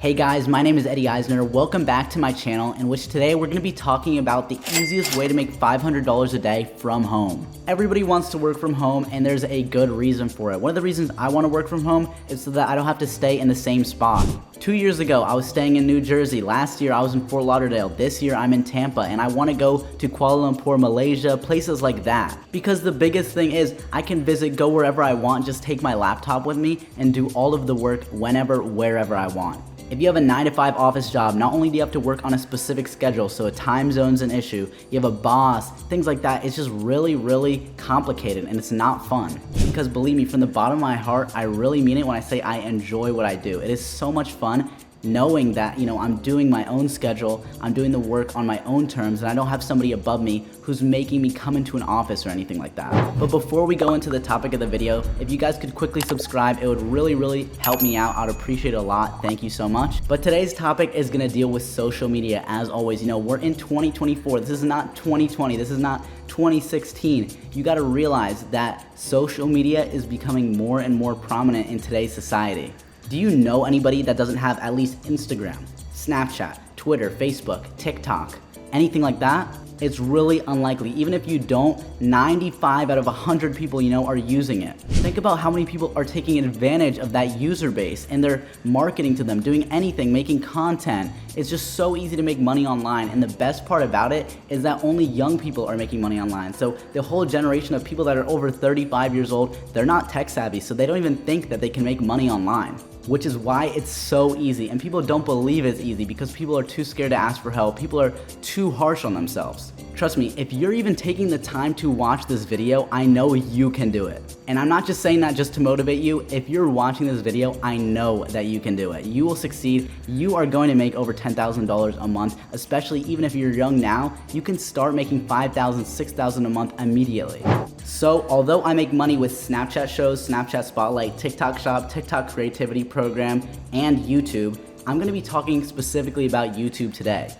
Hey guys, my name is Eddie Eisner. Welcome back to my channel, in which today we're going to be talking about the easiest way to make $500 a day from home. Everybody wants to work from home, and there's a good reason for it. One of the reasons I want to work from home is so that I don't have to stay in the same spot. 2 years ago, I was staying in New Jersey. Last year, I was in Fort Lauderdale. This year, I'm in Tampa, and I want to go to Kuala Lumpur, Malaysia, places like that. Because the biggest thing is I can visit, go wherever I want, just take my laptop with me and do all of the work whenever, wherever I want. If you have a 9-to-5 office job, not only do you have to work on a specific schedule, so a time zone's an issue, you have a boss, things like that, it's just really complicated and it's not fun. Because believe me, from the bottom of my heart, I really mean it when I say I enjoy what I do. It is so much fun knowing that, I'm doing my own schedule, I'm doing the work on my own terms, and I don't have somebody above me who's making me come into an office or anything like that. But before we go into the topic of the video, if you guys could quickly subscribe, it would really help me out. I'd appreciate it a lot. Thank you so much. But today's topic is gonna deal with social media as always. We're in 2024. This is not 2020. This is not 2016. You gotta realize that social media is becoming more and more prominent in today's society. Do you know anybody that doesn't have at least Instagram, Snapchat, Twitter, Facebook, TikTok, anything like that? It's really unlikely. Even if you don't, 95 out of 100 people are using it. Think about how many people are taking advantage of that user base and they're marketing to them, doing anything, making content. It's just so easy to make money online, and the best part about it is that only young people are making money online. So the whole generation of people that are over 35 years old, they're not tech savvy, so they don't even think that they can make money online. Which is why it's so easy, and people don't believe it's easy because people are too scared to ask for help. People are too harsh on themselves. Trust me, if you're even taking the time to watch this video, I know you can do it. And I'm not just saying that just to motivate you. If you're watching this video, I know that you can do it. You will succeed. You are going to make over $10,000 a month, especially even if you're young now. You can start making $5,000, $6,000 a month immediately. So although I make money with Snapchat shows, Snapchat Spotlight, TikTok Shop, TikTok Creativity Program, and YouTube, I'm gonna be talking specifically about YouTube today.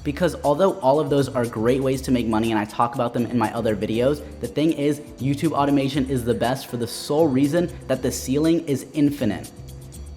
Because although all of those are great ways to make money and I talk about them in my other videos, the thing is YouTube automation is the best for the sole reason that the ceiling is infinite.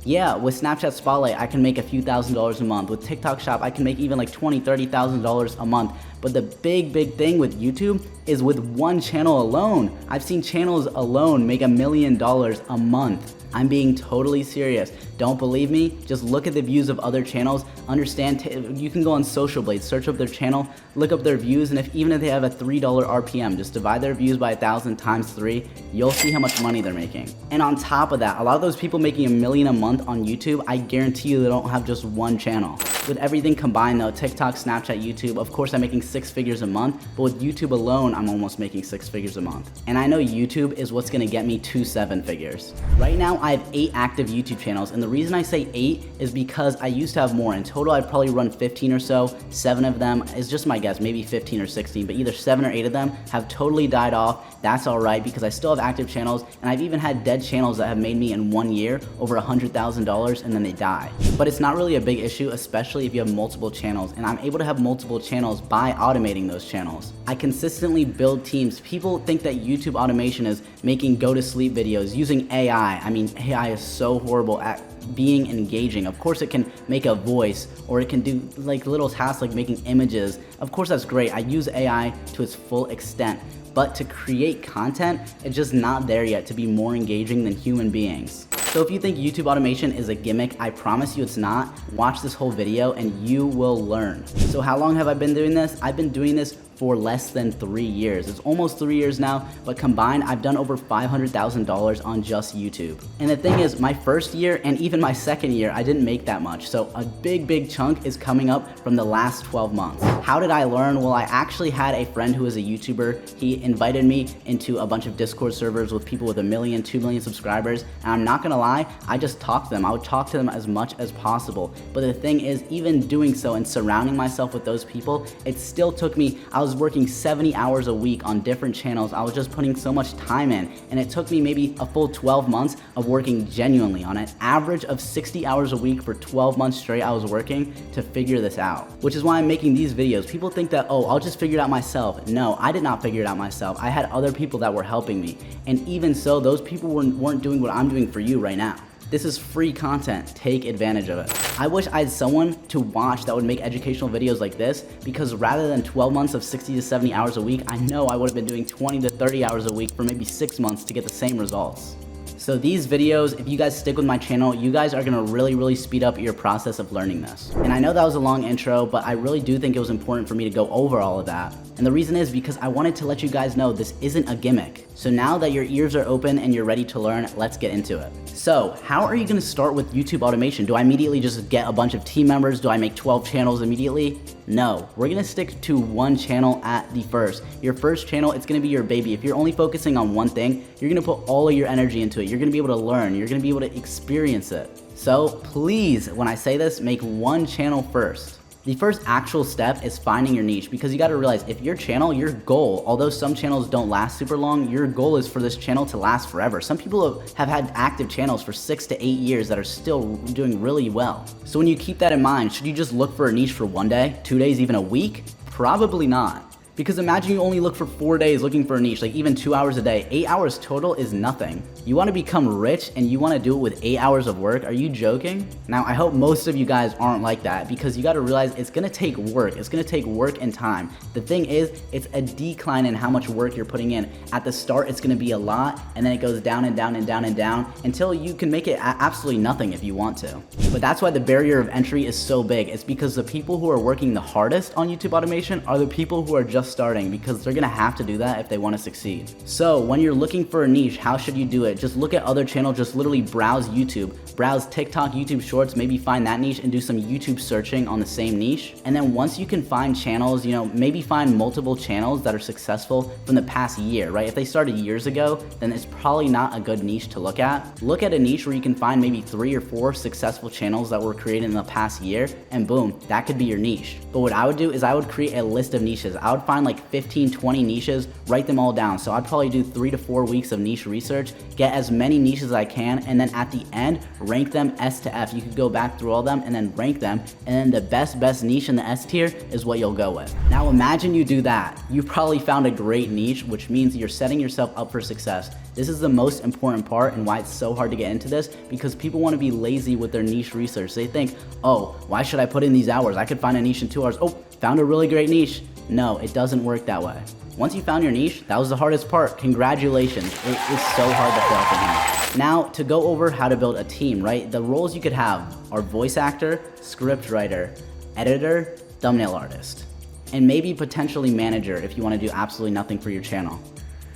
Yeah, with Snapchat Spotlight, I can make a few $1,000s a month. With TikTok Shop, I can make even like $20,000, $30,000 a month. But the big thing with YouTube is with one channel alone. I've seen channels alone make $1 million a month. I'm being totally serious. Don't believe me? Just look at the views of other channels. Understand, you can go on Social Blade, search up their channel, look up their views, and even if they have a $3 RPM, just divide their views by 1,000 times 3, you'll see how much money they're making. And on top of that, a lot of those people making $1 million a month on YouTube, I guarantee you they don't have just one channel. With everything combined though, TikTok, Snapchat, YouTube, of course I'm making 6 figures a month, but with YouTube alone, I'm almost making 6 figures a month. And I know YouTube is what's gonna get me to 7 figures. Right now, I have 8 active YouTube channels, and the reason I say 8 is because I used to have more. In total, I'd probably run 15 or so. 7 of them is just my guess, maybe 15 or 16, but either 7 or 8 of them have totally died off. That's all right because I still have active channels, and I've even had dead channels that have made me in 1 year over $100,000 and then they die. But it's not really a big issue, especially if you have multiple channels, and I'm able to have multiple channels by automating those channels. I consistently build teams. People think that YouTube automation is making go to sleep videos using AI. I mean, AI is so horrible at being engaging. Of course it can make a voice, or it can do like little tasks like making images. Of course that's great. I use AI to its full extent, but to create content, it's just not there yet to be more engaging than human beings. So if you think YouTube automation is a gimmick, I promise you it's not. Watch this whole video and you will learn. So how long have I been doing this? I've been doing this for less than 3 years. It's almost 3 years now, but combined, I've done over $500,000 on just YouTube. And the thing is, my first year and even my second year, I didn't make that much. So a big chunk is coming up from the last 12 months. How did I learn? Well, I actually had a friend who is a YouTuber. He invited me into a bunch of Discord servers with people with 1 million, 2 million subscribers. And I'm not gonna lie, I just talked to them. I would talk to them as much as possible. But the thing is, even doing so and surrounding myself with those people, it still took me, I was working 70 hours a week on different channels. I was just putting so much time in, and it took me maybe a full 12 months of working genuinely on an average of 60 hours a week for 12 months straight. I was working to figure this out, which is why I'm making these videos. People think that, oh, I'll just figure it out myself. No, I did not figure it out myself. I had other people that were helping me, and even so, those people weren't doing what I'm doing for you right now. This is free content. Take advantage of it. I wish I had someone to watch that would make educational videos like this, because rather than 12 months of 60 to 70 hours a week, I know I would have been doing 20 to 30 hours a week for maybe 6 months to get the same results. So these videos, if you guys stick with my channel, you guys are gonna really speed up your process of learning this. And I know that was a long intro, but I really do think it was important for me to go over all of that. And the reason is because I wanted to let you guys know this isn't a gimmick. So now that your ears are open and you're ready to learn, let's get into it. So how are you gonna start with YouTube automation? Do I immediately just get a bunch of team members? Do I make 12 channels immediately? No, we're gonna stick to one channel at the first. Your first channel, it's gonna be your baby. If you're only focusing on one thing, you're gonna put all of your energy into it. You're gonna be able to learn, you're gonna be able to experience it. So please, when I say this, make one channel first. The first actual step is finding your niche, because you gotta realize if your channel, your goal, although some channels don't last super long, your goal is for this channel to last forever. Some people have had active channels for 6 to 8 years that are still doing really well. So when you keep that in mind, should you just look for a niche for 1 day, 2 days, even a week? Probably not. Because imagine you only look for 4 days looking for a niche, like even 2 hours a day. 8 hours total is nothing. You wanna become rich and you wanna do it with 8 hours of work? Are you joking? Now, I hope most of you guys aren't like that, because you gotta realize it's gonna take work. It's gonna take work and time. The thing is, it's a decline in how much work you're putting in. At the start, it's gonna be a lot, and then it goes down and down and down and down until you can make it absolutely nothing if you want to. But that's why the barrier of entry is so big. It's because the people who are working the hardest on YouTube automation are the people who are just starting, because they're gonna have to do that if they wanna succeed. So when you're looking for a niche, how should you do it? Just look at other channels, just literally browse YouTube, browse TikTok, YouTube Shorts, maybe find that niche and do some YouTube searching on the same niche. And then once you can find channels, maybe find multiple channels that are successful from the past year, right? If they started years ago, then it's probably not a good niche to look at. Look at a niche where you can find maybe 3 or 4 successful channels that were created in the past year, and boom, that could be your niche. But what I would do is I would create a list of niches. I would find like 15, 20 niches, write them all down. So I'd probably do 3 to 4 weeks of niche research, get as many niches as I can, and then at the end, rank them S to F. You could go back through all of them and then rank them, and then the best niche in the S tier is what you'll go with. Now imagine you do that. You've probably found a great niche, which means you're setting yourself up for success. This is the most important part and why it's so hard to get into this, because people want to be lazy with their niche research. They think, oh, why should I put in these hours? I could find a niche in 2 hours. Oh, found a really great niche. No, it doesn't work that way. Once you found your niche, that was the hardest part. Congratulations. It is so hard to fail from here. Now, to go over how to build a team, right? The roles you could have are voice actor, script writer, editor, thumbnail artist, and maybe potentially manager if you want to do absolutely nothing for your channel.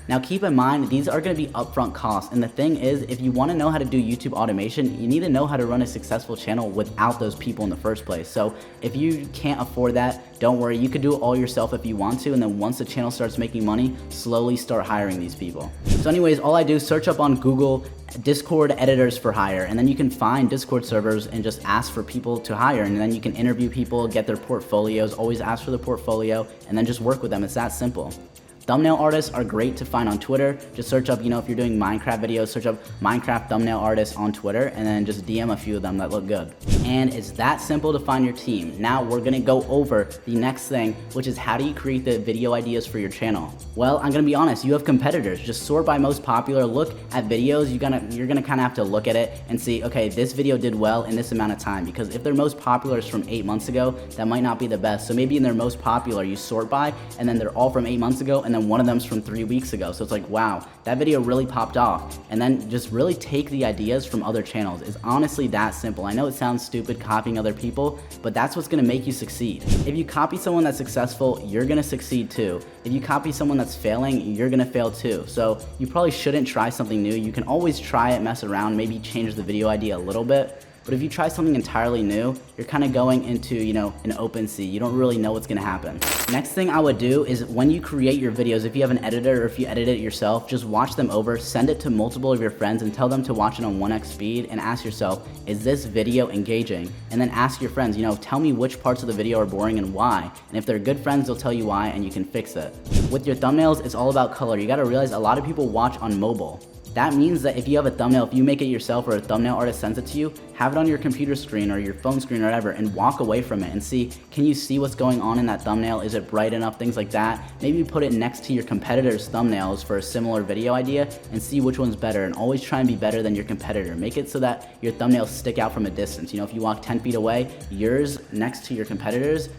Now keep in mind, these are gonna be upfront costs, and the thing is, if you wanna know how to do YouTube automation, you need to know how to run a successful channel without those people in the first place. So if you can't afford that, don't worry, you could do it all yourself if you want to, and then once the channel starts making money, slowly start hiring these people. So anyways, all I do is search up on Google Discord editors for hire, and then you can find Discord servers and just ask for people to hire, and then you can interview people, get their portfolios, always ask for the portfolio, and then just work with them. It's that simple. Thumbnail artists are great to find on Twitter. Just search up, if you're doing Minecraft videos, search up Minecraft thumbnail artists on Twitter, and then just DM a few of them that look good. And it's that simple to find your team. Now we're gonna go over the next thing, which is how do you create the video ideas for your channel? Well, I'm gonna be honest, you have competitors. Just sort by most popular, look at videos. You're gonna kind of have to look at it and see, okay, this video did well in this amount of time, because if their most popular is from 8 months ago, that might not be the best. So maybe in their most popular, you sort by, and then they're all from 8 months ago, and then one of them's from 3 weeks ago. So it's like, wow, that video really popped off. And then just really take the ideas from other channels. It's honestly that simple. I know it sounds stupid copying other people, but that's what's gonna make you succeed. If you copy someone that's successful, you're gonna succeed too. If you copy someone that's failing, you're gonna fail too. So you probably shouldn't try something new. You can always try it, mess around, maybe change the video idea a little bit. But if you try something entirely new, you're kind of going into, an open sea. You don't really know what's gonna happen. Next thing I would do is when you create your videos, if you have an editor or if you edit it yourself, just watch them over, send it to multiple of your friends and tell them to watch it on 1x speed, and ask yourself, is this video engaging? And then ask your friends, tell me which parts of the video are boring and why. And if they're good friends, they'll tell you why and you can fix it. With your thumbnails, it's all about color. You gotta realize a lot of people watch on mobile. That means that if you have a thumbnail, if you make it yourself or a thumbnail artist sends it to you, have it on your computer screen or your phone screen or whatever, and walk away from it and see, can you see what's going on in that thumbnail? Is it bright enough? Things like that. Maybe put it next to your competitor's thumbnails for a similar video idea and see which one's better, and always try and be better than your competitor. Make it so that your thumbnails stick out from a distance. You know, if you walk 10 feet away, yours next to your competitors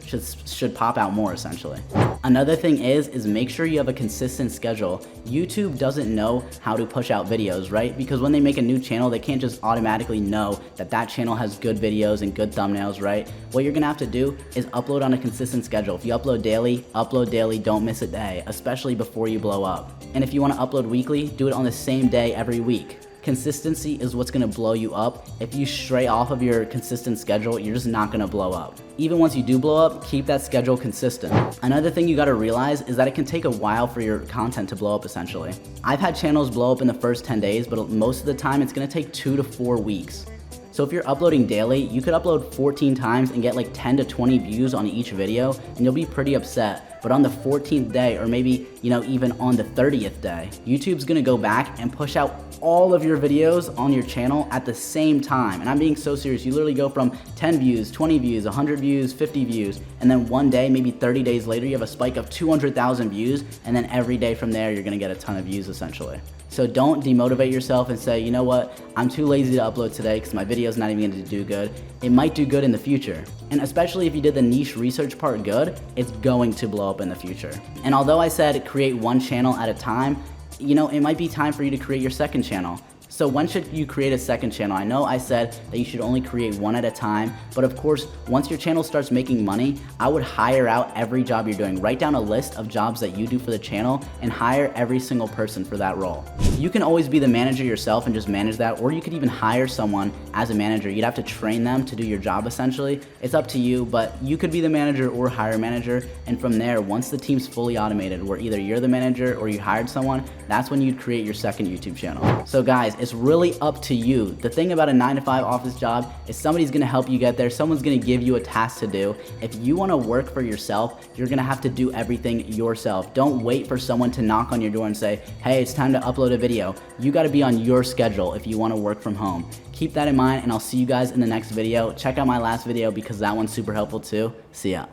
should pop out more, essentially. Another thing is make sure you have a consistent schedule. YouTube doesn't know how to push out videos, right? Because when they make a new channel, they can't just automatically know that that channel has good videos and good thumbnails, right? What you're gonna have to do is upload on a consistent schedule. If you upload daily, don't miss a day, especially before you blow up. And if you wanna upload weekly, do it on the same day every week. Consistency is what's gonna blow you up. If you stray off of your consistent schedule, you're just not gonna blow up. Even once you do blow up, keep that schedule consistent. Another thing you gotta realize is that it can take a while for your content to blow up, essentially. I've had channels blow up in the first 10 days, but most of the time it's gonna take 2 to 4 weeks. So if you're uploading daily, you could upload 14 times and get like 10 to 20 views on each video, and you'll be pretty upset. But on the 14th day, or maybe, you know, even on the 30th day, YouTube's gonna go back and push out all of your videos on your channel at the same time. And I'm being so serious. You literally go from 10 views, 20 views, 100 views, 50 views, and then one day, maybe 30 days later, you have a spike of 200,000 views, and then every day from there, you're gonna get a ton of views, essentially. So don't demotivate yourself and say, you know what, I'm too lazy to upload today because my video's not even gonna do good. It might do good in the future. And especially if you did the niche research part good, it's going to blow up in the future. And although I said create one channel at a time, you know, it might be time for you to create your second channel. So when should you create a second channel? I know I said that you should only create one at a time, but of course, once your channel starts making money, I would hire out every job you're doing. Write down a list of jobs that you do for the channel and hire every single person for that role. You can always be the manager yourself and just manage that, or you could even hire someone as a manager. You'd have to train them to do your job, essentially. It's up to you, but you could be the manager or hire a manager, and from there, once the team's fully automated, where either you're the manager or you hired someone, that's when you'd create your second YouTube channel. So guys, it's really up to you. The thing about a 9-to-5 office job is somebody's gonna help you get there. Someone's gonna give you a task to do. If you wanna work for yourself, you're gonna have to do everything yourself. Don't wait for someone to knock on your door and say, hey, it's time to upload a video. You gotta be on your schedule if you wanna work from home. Keep that in mind, and I'll see you guys in the next video. Check out my last video because that one's super helpful too. See ya.